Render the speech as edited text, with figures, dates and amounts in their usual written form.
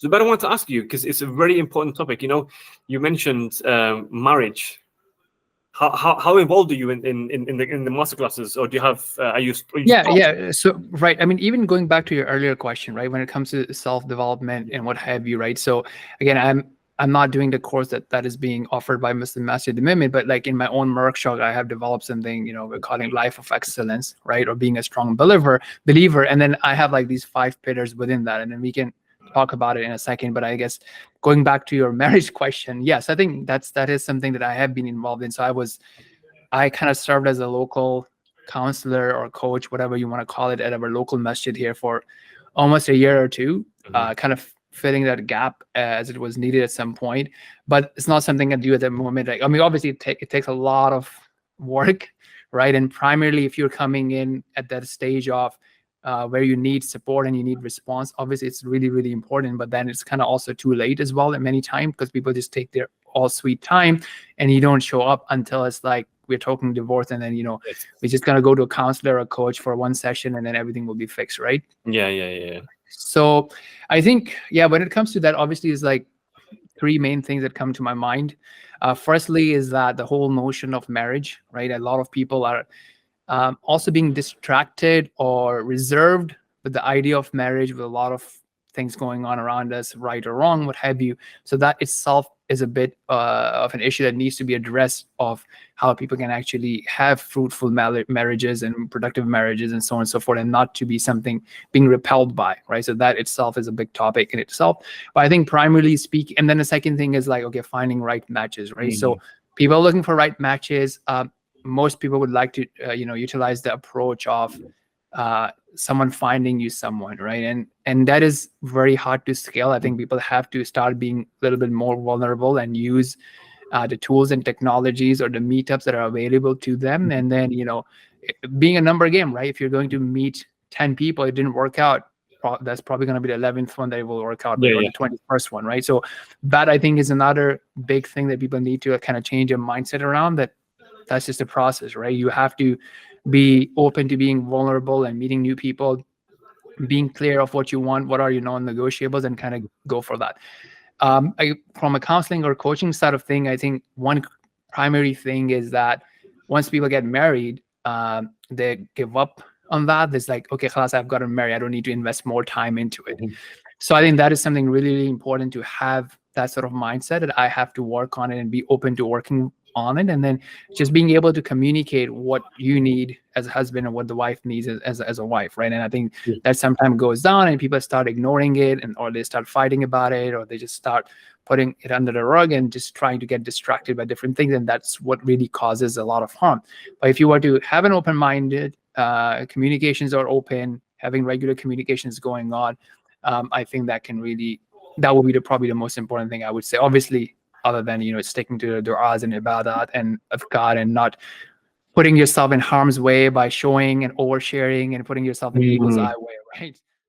Zubair, I want to ask you, because it's a very important topic. You mentioned marriage. How involved are you in the masterclasses, or do you have Yeah. So right, I mean, even going back to your earlier question, right, when it comes to self-development and what have you, right? So again, I'm not doing the course that is being offered by Muslim Master at the moment, but like in my own workshop, I have developed something, we're calling Life of Excellence, right? Or being a strong believer. And then I have like these 5 pillars within that. And then we can talk about it in a second. But I guess going back to your marriage question, yes, I think that is something that I have been involved in. So I kind of served as a local counselor or coach, whatever you want to call it, at our local masjid here for almost a year or two, kind of filling that gap as it was needed at some point. But it's not something I do at the moment. Like, I mean, obviously it takes a lot of work, right? And primarily if you're coming in at that stage of where you need support and you need response, obviously it's really, really important. But then it's kind of also too late as well at many times, because people just take their all sweet time and you don't show up until it's like we're talking divorce, and then we're just gonna go to a counselor or a coach for one session and then everything will be fixed, right? Yeah. So I think, when it comes to that, obviously is like 3 main things that come to my mind. Firstly is that the whole notion of marriage, right? A lot of people are also being distracted or reserved with the idea of marriage, with a lot of things going on around us, right or wrong, what have you. So that itself is a bit of an issue that needs to be addressed, of how people can actually have fruitful marriages and productive marriages and so on and so forth, and not to be something being repelled by, right? So that itself is a big topic in itself. But I think primarily speaking, and then the second thing is like, okay, finding right matches, right? So people are looking for right matches. Most people would like to, utilize the approach of someone finding you someone, right? And that is very hard to scale. I think people have to start being a little bit more vulnerable and use the tools and technologies or the meetups that are available to them. And then, being a number game, right? If you're going to meet 10 people, it didn't work out, that's probably going to be the 11th one that will work out, or the 21st one, right? So that, I think, is another big thing that people need to kind of change their mindset around. That's just a process, right? You have to be open to being vulnerable and meeting new people, being clear of what you want, what are your non-negotiables, and kind of go for that. From a counseling or coaching side of thing, I think one primary thing is that once people get married, they give up on that. It's like, okay, khalas, I've gotten married, I don't need to invest more time into it. So I think that is something really, really important, to have that sort of mindset, that I have to work on it and be open to working on it, and then just being able to communicate what you need as a husband and what the wife needs as a wife, right? And I think that sometimes goes down and people start ignoring it, or they start fighting about it, or they just start putting it under the rug and just trying to get distracted by different things, and that's what really causes a lot of harm. But if you were to have an open-minded, communications are open, having regular communications going on, I think that will be probably the most important thing, I would say. Obviously, other than sticking to the du'as and ibadat and afkar, and not putting yourself in harm's way by showing and oversharing and putting yourself in evil's eye way, right?